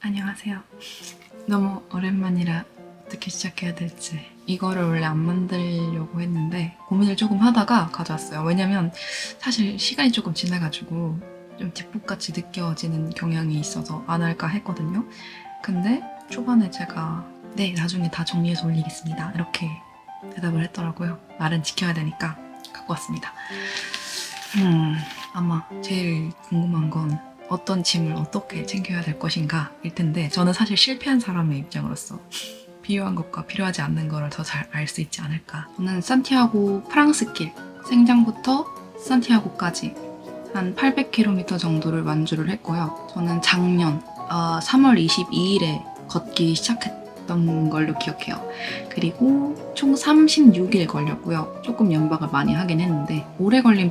안녕하세요. 너무 오랜만이라 어떻게 시작해야 될지. 이거를 원래 안 만들려고 했는데 고민을 조금 하다가 가져왔어요. 왜냐면 사실 시간이 조금 지나가지고 좀 뒷북같이 느껴지는 경향이 있어서 안 할까 했거든요. 근데 초반에 제가 네, 나중에 다 정리해서 올리겠습니다. 이렇게 대답을 했더라고요. 말은 지켜야 되니까 갖고 왔습니다. 아마 제일 궁금한 건 어떤 짐을 어떻게 챙겨야 될 것인가 일 텐데, 저는 사실 실패한 사람의 입장으로서 필요한 것과 필요하지 않는 거를 더 잘 알 수 있지 않을까. 저는 산티아고 프랑스길, 생장부터 산티아고까지 한 800km 정도를 완주를 했고요. 저는 작년 3월 22일에 걷기 시작했던 걸로 기억해요. 그리고 총 36일 걸렸고요. 조금 연박을 많이 하긴 했는데 오래 걸린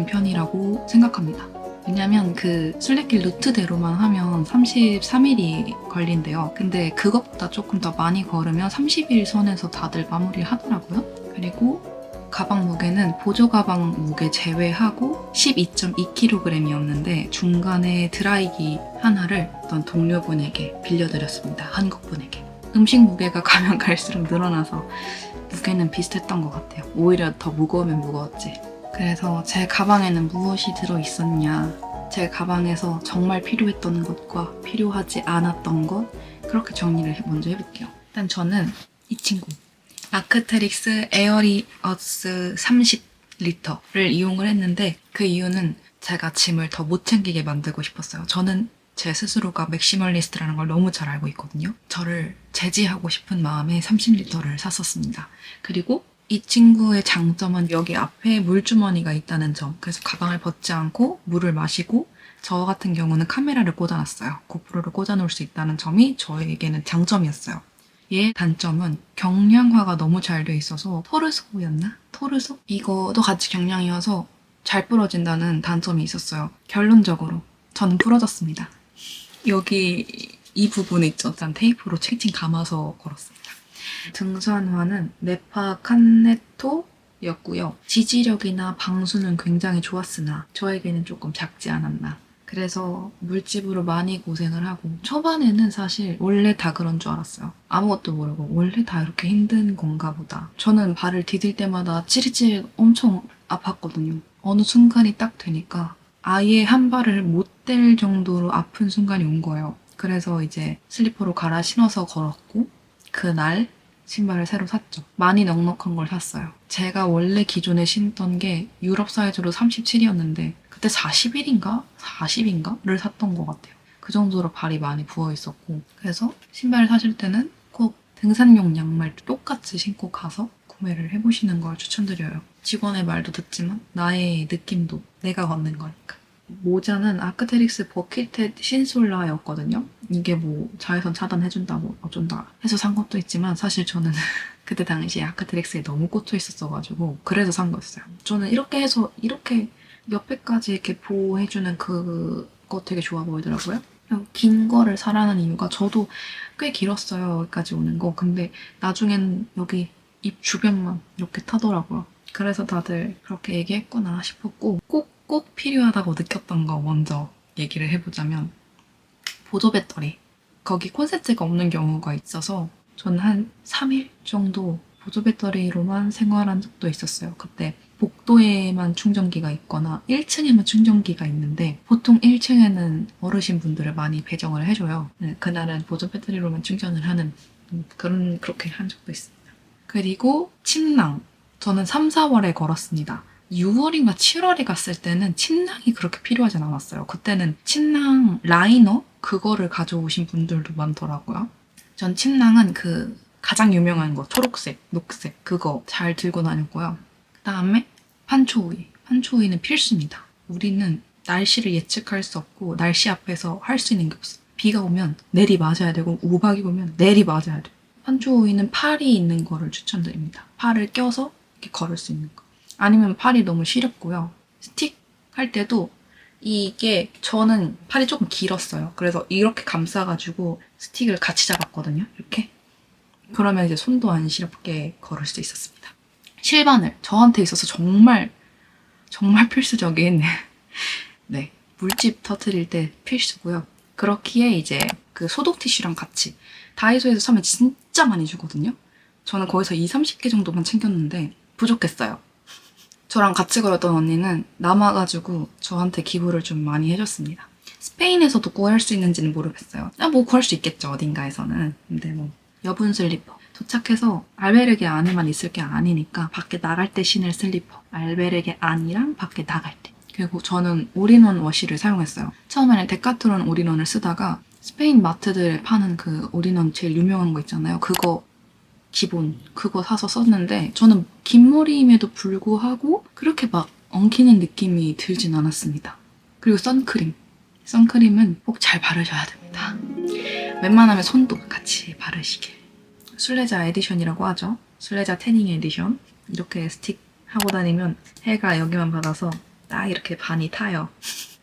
편이라고 생각합니다. 왜냐면 그 순례길 루트대로만 하면 33일이 걸린대요. 근데 그것보다 조금 더 많이 걸으면 30일 선에서 다들 마무리를 하더라고요. 그리고 가방 무게는 보조 가방 무게 제외하고 12.2kg이었는데 중간에 드라이기 하나를 어떤 동료분에게 빌려드렸습니다. 한국분에게. 음식 무게가 가면 갈수록 늘어나서 무게는 비슷했던 것 같아요. 오히려 더 무거우면 무거웠지. 그래서 제 가방에는 무엇이 들어있었냐, 제 가방에서 정말 필요했던 것과 필요하지 않았던 것, 그렇게 정리를 먼저 해볼게요. 일단 저는 이 친구 아크테릭스 에어리어스 30L를 이용을 했는데, 그 이유는 제가 짐을 더 못 챙기게 만들고 싶었어요. 저는 제 스스로가 맥시멀리스트라는 걸 너무 잘 알고 있거든요. 저를 제지하고 싶은 마음에 30L를 샀었습니다. 그리고 이 친구의 장점은 여기 앞에 물주머니가 있다는 점. 그래서 가방을 벗지 않고 물을 마시고, 저 같은 경우는 카메라를 꽂아놨어요. 고프로를 꽂아놓을 수 있다는 점이 저에게는 장점이었어요. 얘의 단점은 경량화가 너무 잘 돼 있어서, 토르소였나? 토르소? 이거도 같이 경량이어서 잘 부러진다는 단점이 있었어요. 결론적으로 저는 부러졌습니다. 여기 이 부분 있죠? 일단 테이프로 칭칭 감아서 걸었습니다. 등산화는 네파 칸네토였고요. 지지력이나 방수는 굉장히 좋았으나 저에게는 조금 작지 않았나. 그래서 물집으로 많이 고생을 하고, 초반에는 사실 원래 다 그런 줄 알았어요. 아무것도 모르고 원래 다 이렇게 힘든 건가 보다. 저는 발을 디딜 때마다 찌릿찌릿 엄청 아팠거든요. 어느 순간이 딱 되니까 아예 한 발을 못 댈 정도로 아픈 순간이 온 거예요. 그래서 이제 슬리퍼로 갈아 신어서 걸었고, 그날 신발을 새로 샀죠. 많이 넉넉한 걸 샀어요. 제가 원래 기존에 신던 게 유럽 사이즈로 37이었는데 그때 41인가? 40인가?를 샀던 것 같아요. 그 정도로 발이 많이 부어있었고, 그래서 신발을 사실 때는 꼭 등산용 양말 똑같이 신고 가서 구매를 해보시는 걸 추천드려요. 직원의 말도 듣지만 나의 느낌도 내가 걷는 거니까. 모자는 아크테릭스 버킷햇 신솔라였거든요. 이게 뭐 자외선 차단해준다 뭐 어쩐다 해서 산 것도 있지만, 사실 저는 그때 당시에 아크테릭스에 너무 꽂혀 있었어가지고 그래서 산 거였어요. 저는 이렇게 해서 이렇게 옆에까지 이렇게 보호해주는 그거 되게 좋아 보이더라고요. 긴 거를 사라는 이유가, 저도 꽤 길었어요, 여기까지 오는 거. 근데 나중엔 여기 입 주변만 이렇게 타더라고요. 그래서 다들 그렇게 얘기했구나 싶었고, 꼭 필요하다고 느꼈던 거 먼저 얘기를 해보자면, 보조 배터리. 거기 콘센트가 없는 경우가 있어서 저는 한 3일 정도 보조 배터리로만 생활한 적도 있었어요. 그때 복도에만 충전기가 있거나 1층에만 충전기가 있는데, 보통 1층에는 어르신분들을 많이 배정을 해줘요. 그날은 보조 배터리로만 충전을 하는 그렇게 한 적도 있습니다. 그리고 침낭. 저는 3, 4월에 걸었습니다. 6월인가 7월에 갔을 때는 침낭이 그렇게 필요하진 않았어요. 그때는 침낭 라이너? 그거를 가져오신 분들도 많더라고요. 전 침낭은 그 가장 유명한 거, 초록색, 녹색, 그거 잘 들고 다녔고요. 그 다음에 판초우이. 판초우이는 필수입니다. 우리는 날씨를 예측할 수 없고 날씨 앞에서 할 수 있는 게 없어요. 비가 오면 내리 맞아야 되고 우박이 오면 내리 맞아야 돼요. 판초우이는 팔이 있는 거를 추천드립니다. 팔을 껴서 이렇게 걸을 수 있는 거. 아니면 팔이 너무 시렵고요. 스틱 할 때도 이게, 저는 팔이 조금 길었어요. 그래서 이렇게 감싸가지고 스틱을 같이 잡았거든요. 이렇게. 그러면 이제 손도 안 시렵게 걸을 수 있었습니다. 실바늘. 저한테 있어서 정말 필수적인 네, 물집 터트릴 때 필수고요. 그렇기에 이제 그 소독 티슈랑 같이 다이소에서 사면 진짜 많이 주거든요. 저는 거기서 30개 정도만 챙겼는데 부족했어요. 저랑 같이 걸었던 언니는 남아가지고 저한테 기부를 좀 많이 해줬습니다. 스페인에서도 구할 수 있는지는 모르겠어요. 뭐 구할 수 있겠죠, 어딘가에서는. 근데 뭐 여분 슬리퍼. 도착해서 알베르게 안에만 있을 게 아니니까 밖에 나갈 때 신을 슬리퍼. 알베르게 안이랑 밖에 나갈 때. 그리고 저는 올인원 워시를 사용했어요. 처음에는 데카트론 올인원을 쓰다가 스페인 마트들에 파는 그 올인원 제일 유명한 거 있잖아요. 그거 기본 그거 사서 썼는데 저는 긴 머리임에도 불구하고 그렇게 막 엉키는 느낌이 들진 않았습니다. 그리고 선크림은 꼭 잘 바르셔야 됩니다. 웬만하면 손도 같이 바르시길. 순례자 에디션이라고 하죠. 순례자 태닝 에디션. 이렇게 스틱 하고 다니면 해가 여기만 받아서 딱 이렇게 반이 타요.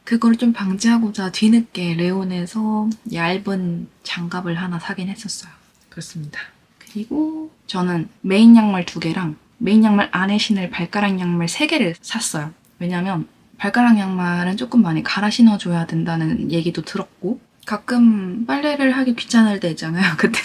그걸 좀 방지하고자 뒤늦게 레온에서 얇은 장갑을 하나 사긴 했었어요. 그렇습니다. 그리고 저는 메인 양말 2개랑 메인 양말 안에 신을 발가락 양말 3개를 샀어요. 왜냐면 발가락 양말은 조금 많이 갈아 신어줘야 된다는 얘기도 들었고 가끔 빨래를 하기 귀찮을 때 있잖아요. 그때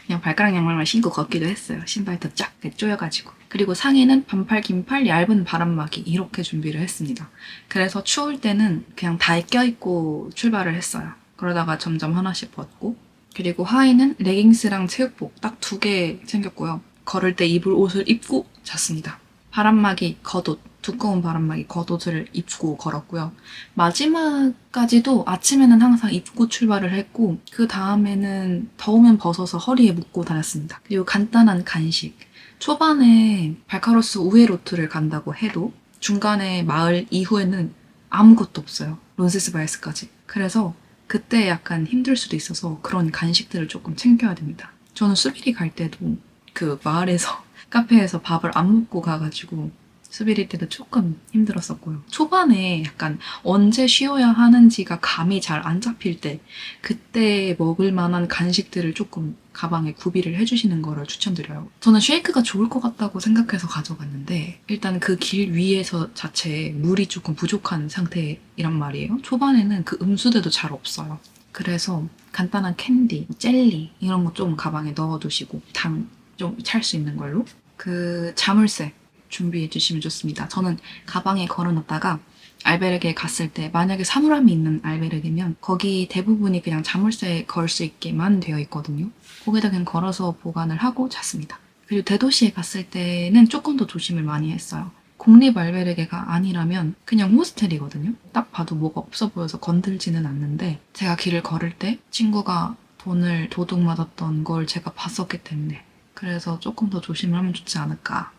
그냥 발가락 양말만 신고 걷기도 했어요. 신발도 쫙 조여가지고. 그리고 상의는 반팔, 긴팔, 얇은 바람막이 이렇게 준비를 했습니다. 그래서 추울 때는 그냥 다 껴입고 출발을 했어요. 그러다가 점점 하나씩 벗고 그리고 하의는 레깅스랑 체육복 딱 2개 챙겼고요. 걸을 때 입을 옷을 입고 잤습니다. 바람막이, 겉옷, 두꺼운 바람막이 겉옷을 입고 걸었고요. 마지막까지도 아침에는 항상 입고 출발을 했고 그 다음에는 더우면 벗어서 허리에 묶고 다녔습니다. 그리고 간단한 간식. 초반에 발카로스 우에로트를 간다고 해도 중간에 마을 이후에는 아무것도 없어요. 론세스바에스까지. 그래서 그때 약간 힘들 수도 있어서 그런 간식들을 조금 챙겨야 됩니다. 저는 수비리 갈 때도 그 마을에서 카페에서 밥을 안 먹고 가가지고 수비리 때도 조금 힘들었었고요. 초반에 약간 언제 쉬어야 하는지가 감이 잘 안 잡힐 때 그때 먹을 만한 간식들을 조금 가방에 구비를 해주시는 거를 추천드려요. 저는 쉐이크가 좋을 것 같다고 생각해서 가져갔는데 일단 그 길 위에서 자체에 물이 조금 부족한 상태이란 말이에요. 초반에는 그 음수대도 잘 없어요. 그래서 간단한 캔디, 젤리 이런 거 좀 가방에 넣어두시고 당 좀 찰 수 있는 걸로 그 자물쇠 준비해 주시면 좋습니다. 저는 가방에 걸어놨다가 알베르게에 갔을 때 만약에 사물함이 있는 알베르게면 거기 대부분이 그냥 자물쇠에 걸 수 있게만 되어 있거든요. 거기다 그냥 걸어서 보관을 하고 잤습니다. 그리고 대도시에 갔을 때는 조금 더 조심을 많이 했어요. 공립 알베르게가 아니라면 그냥 호스텔이거든요. 딱 봐도 뭐가 없어 보여서 건들지는 않는데 제가 길을 걸을 때 친구가 돈을 도둑맞았던 걸 제가 봤었기 때문에 그래서 조금 더 조심을 하면 좋지 않을까.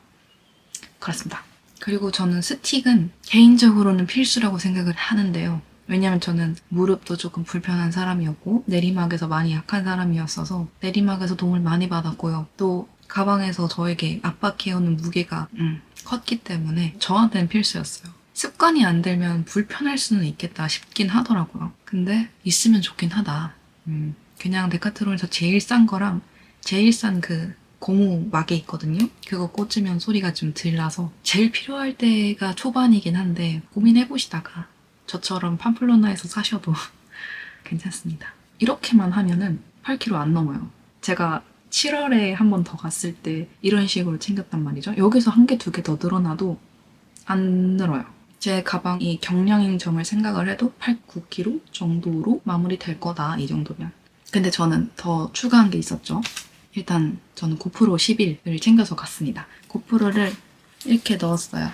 그렇습니다. 그리고 저는 스틱은 개인적으로는 필수라고 생각을 하는데요. 왜냐면 저는 무릎도 조금 불편한 사람이었고 내리막에서 많이 약한 사람이었어서 내리막에서 도움을 많이 받았고요. 또 가방에서 저에게 압박해오는 무게가 컸기 때문에 저한테는 필수였어요. 습관이 안 들면 불편할 수는 있겠다 싶긴 하더라고요. 근데 있으면 좋긴 하다. 그냥 데카트론에서 제일 싼 거랑 제일 싼 그 고무 막이 있거든요. 그거 꽂으면 소리가 좀 덜 나서 제일 필요할 때가 초반이긴 한데 고민해보시다가 저처럼 팜플로나에서 사셔도 괜찮습니다. 이렇게만 하면은 8kg 안 넘어요. 제가 7월에 한 번 더 갔을 때 이런 식으로 챙겼단 말이죠. 여기서 1개, 2개 더 늘어나도 안 늘어요. 제 가방이 경량인 점을 생각을 해도 8, 9kg 정도로 마무리될 거다, 이 정도면. 근데 저는 더 추가한 게 있었죠. 일단 저는 고프로 11을 챙겨서 갔습니다. 고프로를 이렇게 넣었어요.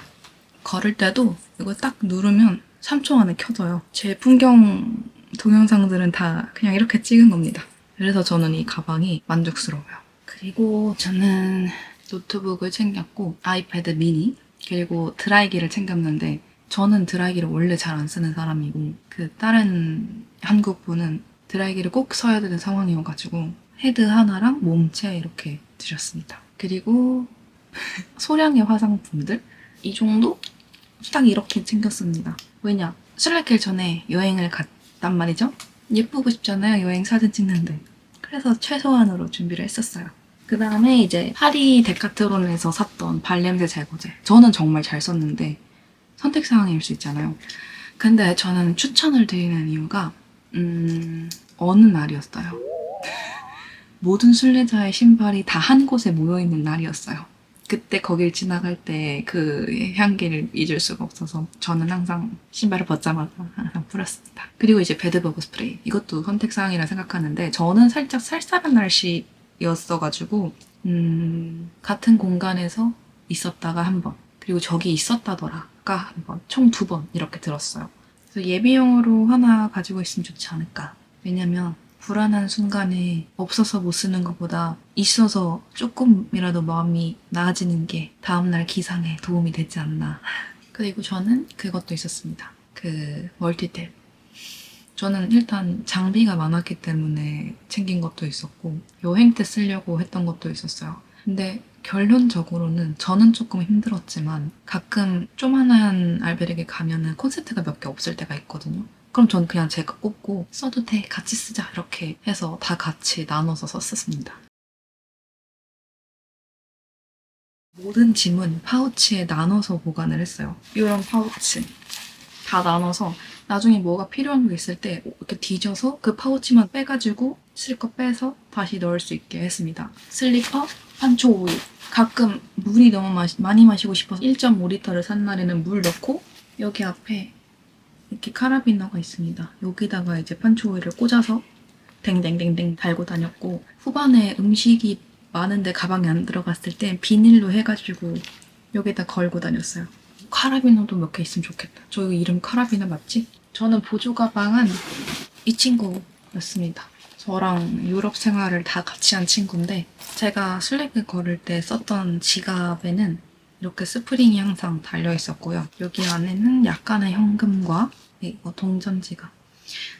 걸을 때도 이거 딱 누르면 3초 안에 켜져요. 제 풍경 동영상들은 다 그냥 이렇게 찍은 겁니다. 그래서 저는 이 가방이 만족스러워요. 그리고 저는 노트북을 챙겼고 아이패드 미니 그리고 드라이기를 챙겼는데 저는 드라이기를 원래 잘 안 쓰는 사람이고 그 다른 한국 분은 드라이기를 꼭 써야 되는 상황이어가지고 헤드 하나랑 몸체 이렇게 드렸습니다. 그리고 소량의 화장품들 이 정도? 딱 이렇게 챙겼습니다. 왜냐? 순례길 전에 여행을 갔단 말이죠? 예쁘고 싶잖아요, 여행 사진 찍는데. 그래서 최소한으로 준비를 했었어요. 그 다음에 이제 파리 데카트론에서 샀던 발냄새 제거제. 저는 정말 잘 썼는데 선택사항일 수 있잖아요. 근데 저는 추천을 드리는 이유가 어느 날이었어요. 모든 순례자의 신발이 다 한 곳에 모여있는 날이었어요. 그때 거길 지나갈 때 그 향기를 잊을 수가 없어서 저는 항상 신발을 벗자마자 항상 뿌렸습니다. 그리고 이제 배드버그 스프레이. 이것도 선택사항이라 생각하는데 저는 살짝 쌀쌀한 날씨였어가지고 같은 공간에서 있었다가 한 번, 그리고 저기 있었다더라가 한 번, 총 2번 이렇게 들었어요. 그래서 예비용으로 하나 가지고 있으면 좋지 않을까. 왜냐면 불안한 순간에 없어서 못 쓰는 것보다 있어서 조금이라도 마음이 나아지는 게 다음날 기상에 도움이 되지 않나. 그리고 저는 그것도 있었습니다. 그 멀티탭. 저는 일단 장비가 많았기 때문에 챙긴 것도 있었고 여행 때 쓰려고 했던 것도 있었어요. 근데 결론적으로는 저는 조금 힘들었지만 가끔 조만한 알베르게 가면은 콘센트가 몇 개 없을 때가 있거든요. 그럼 전 그냥 제가 꽂고 써도 돼, 같이 쓰자 이렇게 해서 다 같이 나눠서 썼습니다. 모든 짐은 파우치에 나눠서 보관을 했어요. 이런 파우치 다 나눠서 나중에 뭐가 필요한 게 있을 때 이렇게 뒤져서 그 파우치만 빼가지고 실컷 빼서 다시 넣을 수 있게 했습니다. 슬리퍼, 판초 오일. 가끔 물이 너무 많이 마시고 싶어서 1.5리터를 산 날에는 물 넣고 여기 앞에 이렇게 카라비너가 있습니다. 여기다가 이제 판초 오일을 꽂아서 댕댕댕댕 달고 다녔고 후반에 음식이 많은데 가방에 안 들어갔을 때 비닐로 해가지고 여기다 걸고 다녔어요. 카라비너도 몇 개 있으면 좋겠다. 저 이름 카라비너 맞지? 저는 보조 가방은 이 친구였습니다. 저랑 유럽 생활을 다 같이 한 친구인데 제가 슬랙을 걸을 때 썼던 지갑에는 이렇게 스프링이 항상 달려 있었고요. 여기 안에는 약간의 현금과 이거 동전 지갑.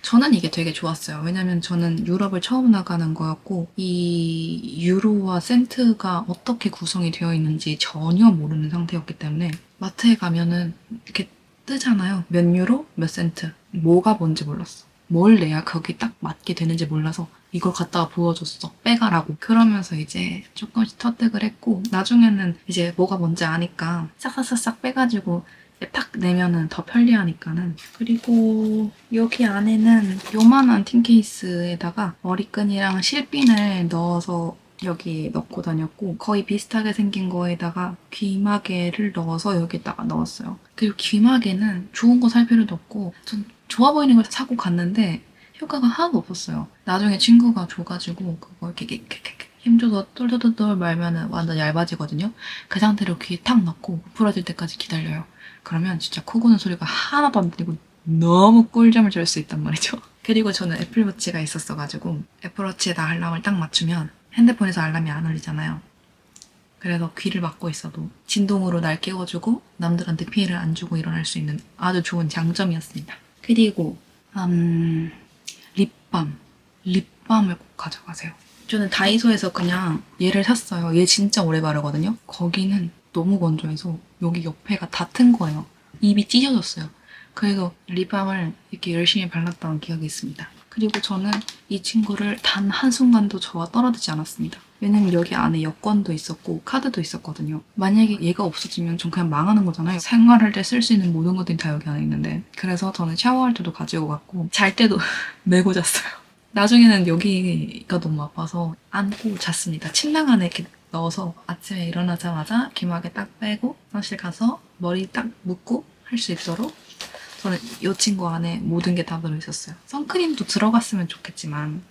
저는 이게 되게 좋았어요. 왜냐면 저는 유럽을 처음 나가는 거였고 이 유로와 센트가 어떻게 구성이 되어 있는지 전혀 모르는 상태였기 때문에 마트에 가면은 이렇게 뜨잖아요. 몇 유로, 몇 센트. 뭐가 뭔지 몰랐어. 뭘 내야 거기 딱 맞게 되는지 몰라서 이걸 갖다가 보여줬어. 빼가라고. 그러면서 이제 조금씩 터득을 했고 나중에는 이제 뭐가 뭔지 아니까 싹싹싹싹 빼가지고 탁 내면은 더 편리하니까는. 그리고 여기 안에는 요만한 틴 케이스에다가 머리끈이랑 실핀을 넣어서 여기 넣고 다녔고 거의 비슷하게 생긴 거에다가 귀마개를 넣어서 여기다가 넣었어요. 그리고 귀마개는 좋은 거 살 필요도 없고 전 좋아 보이는 걸 사고 갔는데 효과가 하나도 없었어요. 나중에 친구가 줘가지고 그거 이렇게 힘줘서 똘똘똘똘 말면은 완전 얇아지거든요. 그 상태로 귀에 탁 넣고 부풀어질 때까지 기다려요. 그러면 진짜 코 고는 소리가 하나도 안 들리고 너무 꿀잠을 잘 수 있단 말이죠. 그리고 저는 애플워치가 있었어가지고 애플워치에다 알람을 딱 맞추면 핸드폰에서 알람이 안 울리잖아요. 그래서 귀를 막고 있어도 진동으로 날 깨워주고 남들한테 피해를 안 주고 일어날 수 있는 아주 좋은 장점이었습니다. 그리고 립밤. 립밤을 꼭 가져가세요. 저는 다이소에서 그냥 얘를 샀어요. 얘 진짜 오래 바르거든요. 거기는 너무 건조해서 여기 옆에가 다 튼 거예요. 입이 찢어졌어요. 그래서 립밤을 이렇게 열심히 발랐던 기억이 있습니다. 그리고 저는 이 친구를 단 한순간도 저와 떨어지지 않았습니다. 왜냐면 여기 안에 여권도 있었고 카드도 있었거든요. 만약에 얘가 없어지면 전 그냥 망하는 거잖아요. 생활할 때 쓸 수 있는 모든 것들이 다 여기 안에 있는데. 그래서 저는 샤워할 때도 가지고 갔고 잘 때도 메고 잤어요. 나중에는 여기가 너무 아파서 안고 잤습니다. 침낭 안에 이렇게 넣어서 아침에 일어나자마자 귀마개 딱 빼고 화장실 가서 머리 딱 묶고 할 수 있도록 저는 이 친구 안에 모든 게 다 들어있었어요. 선크림도 들어갔으면 좋겠지만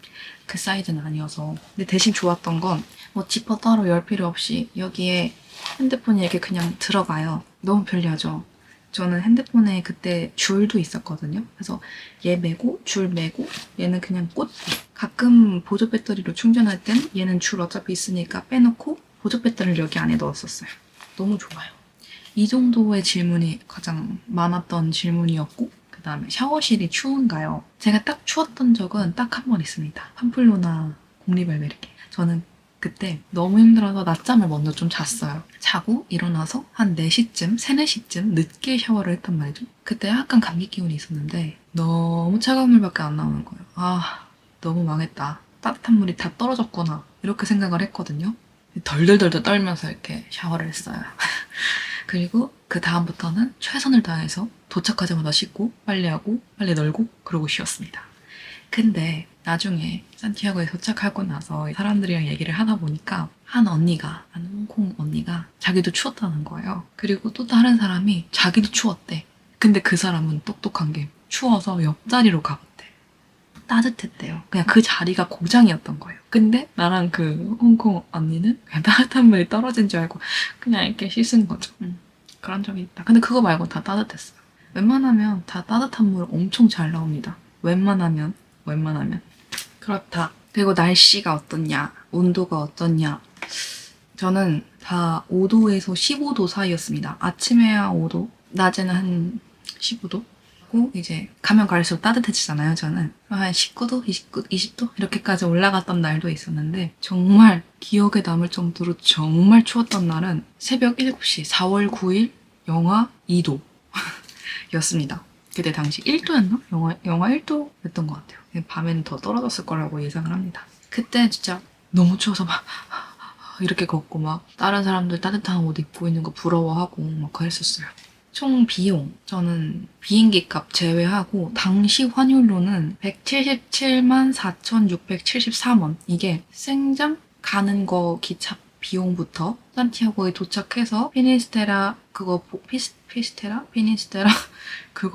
그 사이즈는 아니어서. 근데 대신 좋았던 건 뭐 지퍼 따로 열 필요 없이 여기에 핸드폰이 이렇게 그냥 들어가요. 너무 편리하죠. 저는 핸드폰에 그때 줄도 있었거든요. 그래서 얘 매고 줄 매고 얘는 그냥 꽂고 가끔 보조 배터리로 충전할 땐 얘는 줄 어차피 있으니까 빼놓고 보조 배터리를 여기 안에 넣었었어요. 너무 좋아요. 이 정도의 질문이 가장 많았던 질문이었고 그 다음에 샤워실이 추운가요? 제가 딱 추웠던 적은 딱 한 번 있습니다. 팜플로나 공리벨베르게. 저는 그때 너무 힘들어서 낮잠을 먼저 좀 잤어요. 자고 일어나서 한 4시쯤, 3, 4시쯤 늦게 샤워를 했단 말이죠. 그때 약간 감기 기운이 있었는데 너무 차가운 물밖에 안 나오는 거예요. 아, 너무 망했다. 따뜻한 물이 다 떨어졌구나. 이렇게 생각을 했거든요. 덜덜덜덜 떨면서 이렇게 샤워를 했어요. 그리고 그 다음부터는 최선을 다해서 도착하자마자 씻고 빨래하고 빨래 널고 그러고 쉬었습니다. 근데 나중에 산티아고에 도착하고 나서 사람들이랑 얘기를 하다 보니까 한 홍콩 언니가 자기도 추웠다는 거예요. 그리고 또 다른 사람이 자기도 추웠대. 근데 그 사람은 똑똑한 게 추워서 옆자리로 가봤대. 따뜻했대요. 그냥 그 자리가 고장이었던 거예요. 근데 나랑 그 홍콩 언니는 그냥 따뜻한 물이 떨어진 줄 알고 그냥 이렇게 씻은 거죠. 그런 적이 있다. 근데 그거 말고 다 따뜻했어요. 웬만하면 다 따뜻한 물 엄청 잘 나옵니다. 웬만하면. 그렇다. 그리고 날씨가 어떻냐, 온도가 어떻냐. 저는 다 5도에서 15도 사이였습니다. 아침에야 5도, 낮에는 한 15도. 고 이제 가면 갈수록 따뜻해지잖아요, 저는. 한 19도, 20도 이렇게까지 올라갔던 날도 있었는데 정말 기억에 남을 정도로 정말 추웠던 날은 새벽 7시, 4월 9일 영하 2도 였습니다. 그때 당시 1도였나? 영하 1도였던 것 같아요. 밤에는 더 떨어졌을 거라고 예상을 합니다. 그때 진짜 너무 추워서 막 이렇게 걷고 막 다른 사람들 따뜻한 옷 입고 있는 거 부러워하고 막 그랬었어요. 총 비용, 저는 비행기 값 제외하고 당시 환율로는 177만 4,673원. 이게 생장 가는 거 기차 비용부터 산티아고에 도착해서 피니스테라 그거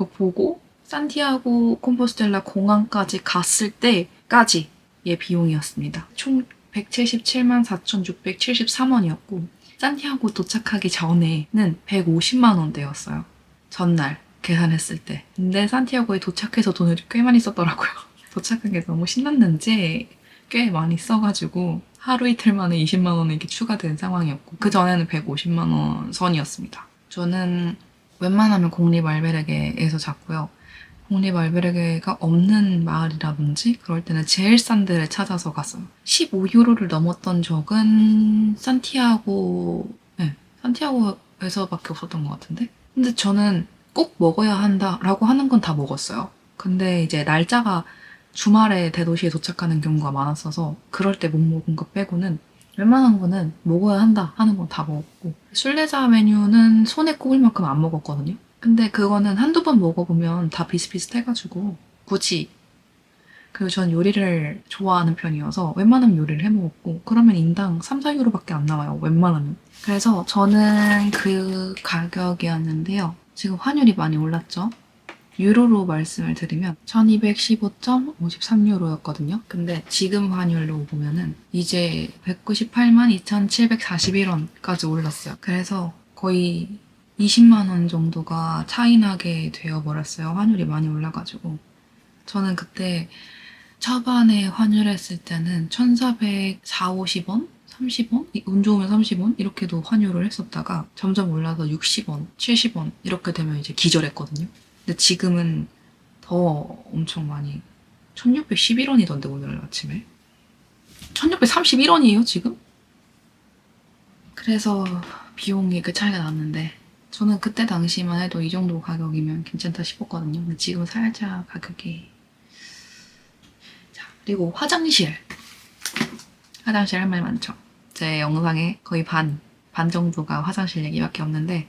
보고 산티아고 콤포스텔라 공항까지 갔을 때까지의 비용이었습니다. 총 177만 4,673원이었고 산티아고 도착하기 전에는 150만 원대였어요. 전날 계산했을 때. 근데 산티아고에 도착해서 돈을 꽤 많이 썼더라고요. 도착한 게 너무 신났는지 꽤 많이 써가지고 하루 이틀 만에 20만 원이 이렇게 추가된 상황이었고 그 전에는 150만 원 선이었습니다. 저는 웬만하면 공립 알베르게에서 잤고요. 공립 알베르게가 없는 마을이라든지 그럴 때는 제일 싼 데를 찾아서 갔어요. 15유로를 넘었던 적은 산티아고에서밖에 없었던 것 같은데? 근데 저는 꼭 먹어야 한다라고 하는 건 다 먹었어요. 근데 이제 날짜가 주말에 대도시에 도착하는 경우가 많았어서 그럴 때 못 먹은 거 빼고는 웬만한 거는 먹어야 한다 하는 건 다 먹었고 순례자 메뉴는 손에 꼽을 만큼 안 먹었거든요. 근데 그거는 한두 번 먹어보면 다 비슷비슷해가지고 굳이 그리고 전 요리를 좋아하는 편이어서 웬만하면 요리를 해먹었고 그러면 인당 3, 4유로밖에 안 나와요. 웬만하면. 그래서 저는 그 가격이었는데요. 지금 환율이 많이 올랐죠? 유로로 말씀을 드리면 1215.53유로였거든요. 근데 지금 환율로 보면은 이제 198만 2,741원까지 올랐어요. 그래서 거의 20만 원 정도가 차이 나게 되어버렸어요. 환율이 많이 올라가지고. 저는 그때 초반에 환율했을 때는 1,440, 50원? 30원? 운 좋으면 30원? 이렇게도 환율을 했었다가 점점 올라서 60원, 70원 이렇게 되면 이제 기절했거든요. 근데 지금은 더 엄청 많이 1611원이던데 오늘 아침에 1631원이에요 지금? 그래서 비용이 그 차이가 났는데 저는 그때 당시만 해도 이 정도 가격이면 괜찮다 싶었거든요. 근데 지금은 살짝 가격이 자 그리고 화장실 할 말 많죠. 제 영상에 거의 반 정도가 화장실 얘기밖에 없는데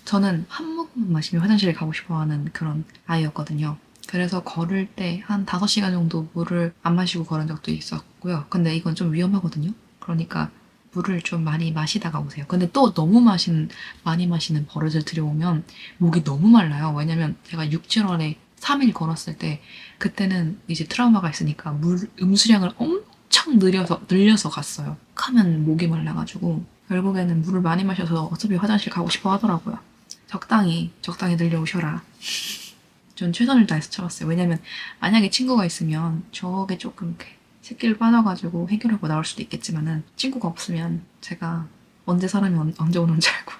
저는 한 모금 마시면 화장실에 가고 싶어하는 그런 아이였거든요. 그래서 걸을 때 한 5시간 정도 물을 안 마시고 걸은 적도 있었고요. 근데 이건 좀 위험하거든요. 그러니까 물을 좀 많이 마시다가 오세요. 근데 또 너무 많이 마시는 버릇을 들여오면 목이 너무 말라요. 왜냐면 제가 6, 7월에 3일 걸었을 때 그때는 이제 트라우마가 있으니까 음수량을 엄청 늘려서 갔어요. 하면 목이 말라가지고 결국에는 물을 많이 마셔서 어차피 화장실 가고 싶어 하더라고요. 적당히 늘려오셔라. 전 최선을 다해서 참았어요. 왜냐면 만약에 친구가 있으면 저게 조금 이렇게 새끼를 빠져가지고 해결하고 나올 수도 있겠지만은 친구가 없으면 제가 언제 사람이 언제 오는지 알고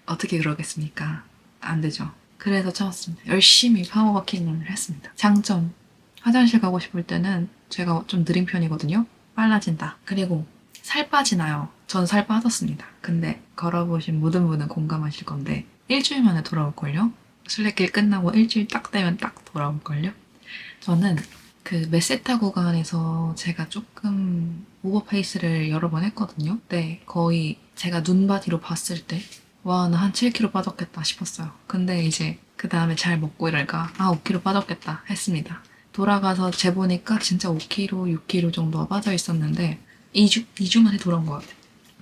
어떻게 그러겠습니까? 안 되죠. 그래서 참았습니다. 열심히 파워워킹을 했습니다. 장점, 화장실 가고 싶을 때는 제가 좀 느린 편이거든요. 빨라진다. 그리고 살 빠지나요? 전 살 빠졌습니다. 근데 걸어보신 모든 분은 공감하실 건데 일주일 만에 돌아올걸요? 순례길 끝나고 일주일 딱 되면 딱 돌아올걸요? 저는 그 메세타 구간에서 제가 조금 오버페이스를 여러 번 했거든요. 네, 거의 제가 눈바디로 봤을 때 와, 나 한 7kg 빠졌겠다 싶었어요. 근데 이제 그 다음에 잘 먹고 이러니까 5kg 빠졌겠다 했습니다. 돌아가서 재보니까 진짜 5kg, 6kg 정도가 빠져 있었는데 2주 만에 돌아온 것 같아요.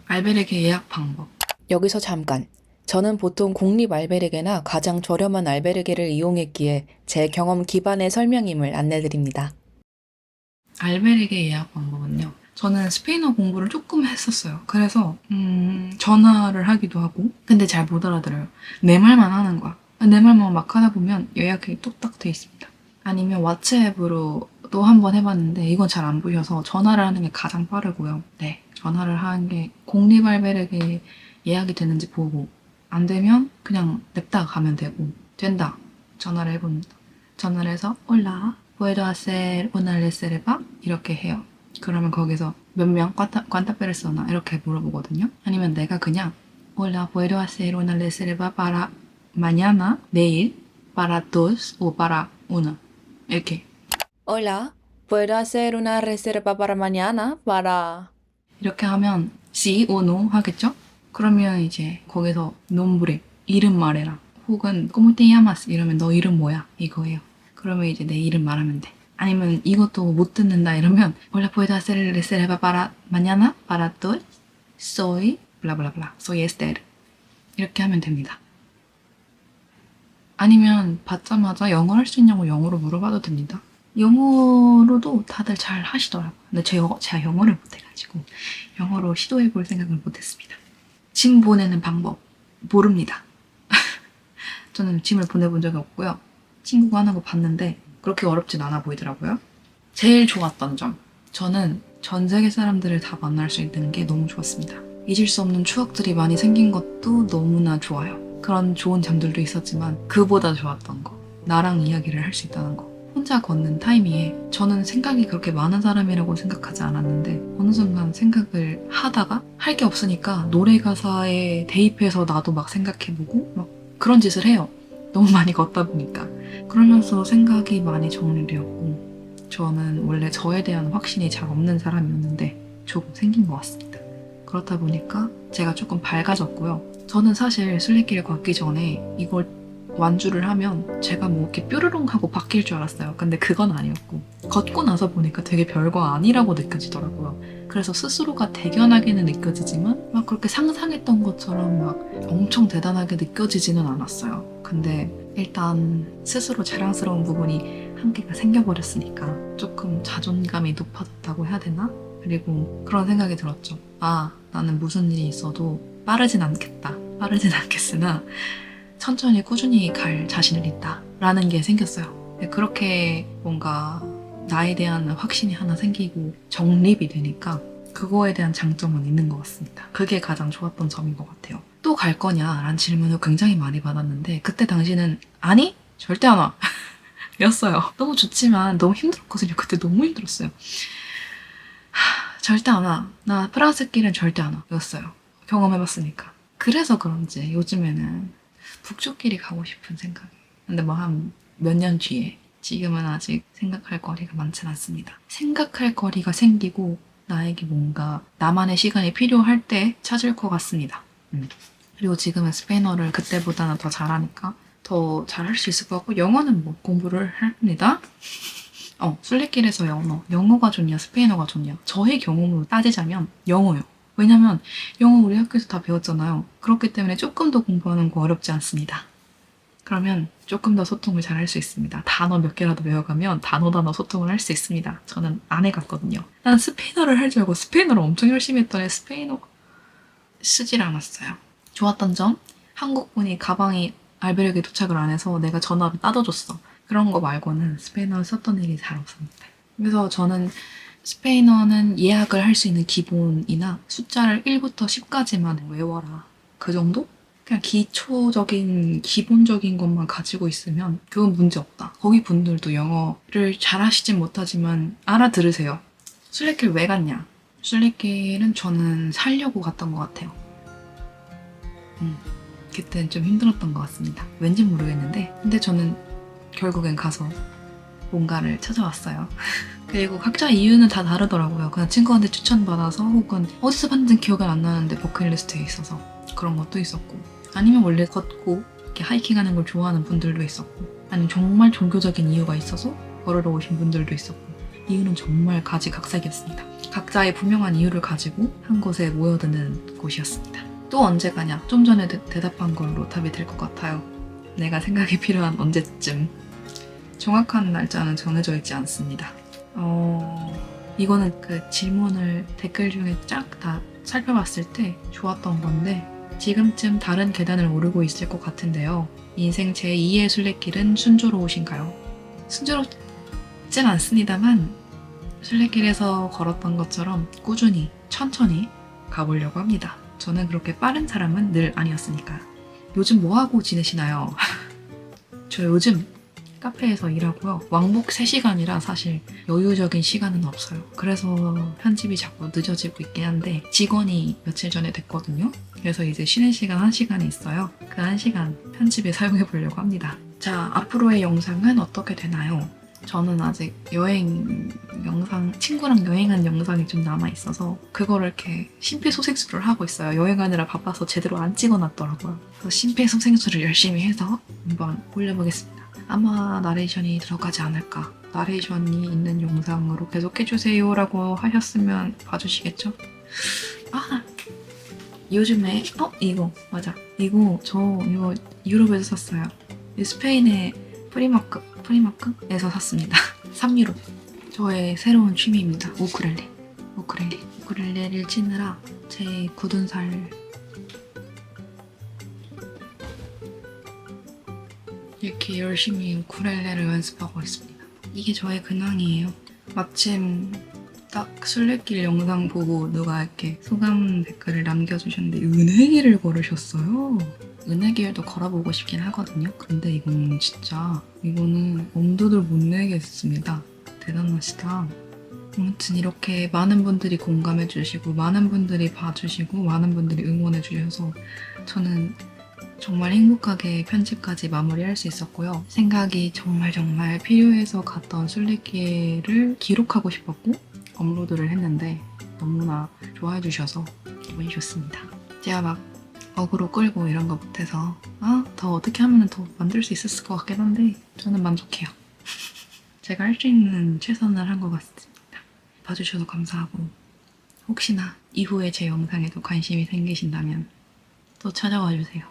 알베르게 예약 방법. 여기서 잠깐. 저는 보통 공립 알베르게나 가장 저렴한 알베르게를 이용했기에 제 경험 기반의 설명임을 안내드립니다. 알베르게 예약 방법은요. 저는 스페인어 공부를 조금 했었어요. 그래서 전화를 하기도 하고 근데 잘 못 알아들어요. 내 말만 하는 거야. 내 말만 막 하다 보면 예약이 뚝딱 돼 있습니다. 아니면 왓츠앱으로도 한번 해봤는데 이건 잘 안 보여서 전화를 하는 게 가장 빠르고요. 네, 전화를 하는 게 공립 알베르게 예약이 되는지 보고 안 되면 그냥 냅다 가면 되고 된다. 전화를 해봅니다. 전화를 해서 Hola, ¿puedo hacer una reserva? 이렇게 해요. 그러면 거기서 몇 명, cuánta persona 이렇게 물어보거든요. 아니면 내가 그냥 Hola, ¿puedo hacer una reserva para mañana, 내일, para dos o para una 이렇게 Hola, ¿puedo hacer una reserva para mañana? 이렇게 하면 sí o no 하겠죠? 그러면 이제 거기서 nombre, 이름 말해라. 혹은 ¿cómo te llamas? 이러면 너 이름 뭐야? 이거예요. 그러면 이제 내 이름 말하면 돼. 아니면 이것도 못 듣는다 이러면 Hola, ¿puedo hacer reserva para mañana? Para dos? Soy bla bla bla. Soy Esther. 이렇게 하면 됩니다. 아니면 받자마자 영어 할 수 있냐고 영어로 물어봐도 됩니다. 영어로도 다들 잘 하시더라고요. 근데 제가 영어를 못해가지고 영어로 시도해볼 생각을 못했습니다. 짐 보내는 방법 모릅니다. 저는 짐을 보내본 적이 없고요. 친구가 하는 거 봤는데 그렇게 어렵진 않아 보이더라고요. 제일 좋았던 점 저는 전 세계 사람들을 다 만날 수 있는 게 너무 좋았습니다. 잊을 수 없는 추억들이 많이 생긴 것도 너무나 좋아요. 그런 좋은 점들도 있었지만 그보다 좋았던 거 나랑 이야기를 할 수 있다는 거 혼자 걷는 타이밍에 저는 생각이 그렇게 많은 사람이라고 생각하지 않았는데 어느 순간 생각을 하다가 할 게 없으니까 노래 가사에 대입해서 나도 막 생각해보고 막 그런 짓을 해요. 너무 많이 걷다 보니까. 그러면서 생각이 많이 정리되었고 저는 원래 저에 대한 확신이 잘 없는 사람이었는데 조금 생긴 것 같습니다. 그렇다 보니까 제가 조금 밝아졌고요. 저는 사실 순례길을 걷기 전에 이걸 완주를 하면 제가 뭐 이렇게 뾰루롱 하고 바뀔 줄 알았어요. 근데 그건 아니었고 걷고 나서 보니까 되게 별거 아니라고 느껴지더라고요. 그래서 스스로가 대견하게는 느껴지지만 막 그렇게 상상했던 것처럼 막 엄청 대단하게 느껴지지는 않았어요. 근데 일단 스스로 자랑스러운 부분이 한 개가 생겨버렸으니까 조금 자존감이 높아졌다고 해야 되나? 그리고 그런 생각이 들었죠. 아, 나는 무슨 일이 있어도 빠르진 않겠다. 빠르진 않겠으나 천천히 꾸준히 갈 자신은 있다 라는 게 생겼어요. 그렇게 뭔가 나에 대한 확신이 하나 생기고 정립이 되니까 그거에 대한 장점은 있는 것 같습니다. 그게 가장 좋았던 점인 것 같아요. 또 갈 거냐 라는 질문을 굉장히 많이 받았는데 그때 당시는 아니? 절대 안 와. 였어요. 너무 좋지만 너무 힘들었거든요. 그때 너무 힘들었어요. 절대 안 와. 나 프랑스 길은 절대 안 와. 였어요. 경험해봤으니까. 그래서 그런지 요즘에는 북쪽길이 가고 싶은 생각이. 근데 뭐 한 몇 년 뒤에 지금은 아직 생각할 거리가 많진 않습니다. 생각할 거리가 생기고 나에게 뭔가 나만의 시간이 필요할 때 찾을 것 같습니다. 그리고 지금은 스페인어를 그때보다는 더 잘하니까 더 잘할 수 있을 것 같고 영어는 뭐 공부를 합니다. 순례길에서 영어가 좋냐 스페인어가 좋냐 저의 경험으로 따지자면 영어요. 왜냐면 영어 우리 학교에서 다 배웠잖아요. 그렇기 때문에 조금 더 공부하는 거 어렵지 않습니다. 그러면 조금 더 소통을 잘 할 수 있습니다. 단어 몇 개라도 외워가면 단어 소통을 할 수 있습니다. 저는 안 해갔거든요. 난 스페인어를 할 줄 알고 스페인어를 엄청 열심히 했더니 스페인어 쓰질 않았어요. 좋았던 점? 한국분이 가방이 알베르게 도착을 안 해서 내가 전화로 따져줬어. 그런 거 말고는 스페인어를 썼던 일이 잘 없습니다. 그래서 저는 스페인어는 예약을 할 수 있는 기본이나 숫자를 1부터 10까지만 외워라. 그 정도? 그냥 기본적인 것만 가지고 있으면 그건 문제 없다. 거기 분들도 영어를 잘 하시진 못하지만 알아들으세요. 순례길 왜 갔냐? 순례길은 저는 살려고 갔던 것 같아요. 그때는 좀 힘들었던 것 같습니다. 왠지 모르겠는데 근데 저는 결국엔 가서 뭔가를 찾아왔어요. 그리고 각자 이유는 다 다르더라고요. 그냥 친구한테 추천받아서 혹은 어디서 봤는지 기억은 안 나는데 버킷리스트에 있어서 그런 것도 있었고 아니면 원래 걷고 이렇게 하이킹하는 걸 좋아하는 분들도 있었고 아니면 정말 종교적인 이유가 있어서 걸으러 오신 분들도 있었고 이유는 정말 가지각색이었습니다. 각자의 분명한 이유를 가지고 한 곳에 모여드는 곳이었습니다. 또 언제 가냐? 좀 전에 대답한 걸로 답이 될 것 같아요. 내가 생각이 필요한 언제쯤. 정확한 날짜는 정해져 있지 않습니다. 이거는 그 질문을 댓글 중에 쫙 다 살펴봤을 때 좋았던 건데 지금쯤 다른 계단을 오르고 있을 것 같은데요. 인생 제2의 순례길은 순조로우신가요? 순조롭진 않습니다만 순례길에서 걸었던 것처럼 꾸준히 천천히 가보려고 합니다. 저는 그렇게 빠른 사람은 늘 아니었으니까요. 요즘 뭐하고 지내시나요? 저 요즘 카페에서 일하고요. 왕복 3시간이라 사실 여유적인 시간은 없어요. 그래서 편집이 자꾸 늦어지고 있긴 한데 직원이 며칠 전에 됐거든요. 그래서 이제 쉬는 시간 1시간이 있어요. 그 1시간 편집에 사용해 보려고 합니다. 자, 앞으로의 영상은 어떻게 되나요? 저는 아직 여행 영상, 친구랑 여행한 영상이 좀 남아있어서 그거를 이렇게 심폐소생술을 하고 있어요. 여행하느라 바빠서 제대로 안 찍어놨더라고요. 그래서 심폐소생술을 열심히 해서 한번 올려보겠습니다. 아마 나레이션이 들어가지 않을까. 나레이션이 있는 영상으로 계속해주세요 라고 하셨으면 봐주시겠죠? 아, 요즘에 이거 맞아. 이거 유럽에서 샀어요. 스페인의 프리마크에서 샀습니다. 3유로. 저의 새로운 취미입니다. 우쿨렐레를 치느라 제 굳은 살 이렇게 열심히 우쿨렐레를 연습하고 있습니다. 이게 저의 근황이에요. 마침 딱 순례길 영상 보고 누가 이렇게 소감 댓글을 남겨주셨는데 은혜길을 걸으셨어요. 은혜길도 걸어보고 싶긴 하거든요. 근데 이거는 엄두를 못 내겠습니다. 대단하시다. 아무튼 이렇게 많은 분들이 공감해주시고 많은 분들이 봐주시고 많은 분들이 응원해주셔서 저는 정말 행복하게 편집까지 마무리할 수 있었고요. 생각이 정말 필요해서 갔던 순례길을 기록하고 싶었고 업로드를 했는데 너무나 좋아해 주셔서 기분이 좋습니다. 제가 막 어그로 끌고 이런 거 못해서 더 어떻게 하면 더 만들 수 있었을 것 같긴 한데 저는 만족해요. 제가 할 수 있는 최선을 한 것 같습니다. 봐주셔서 감사하고 혹시나 이후에 제 영상에도 관심이 생기신다면 또 찾아와 주세요.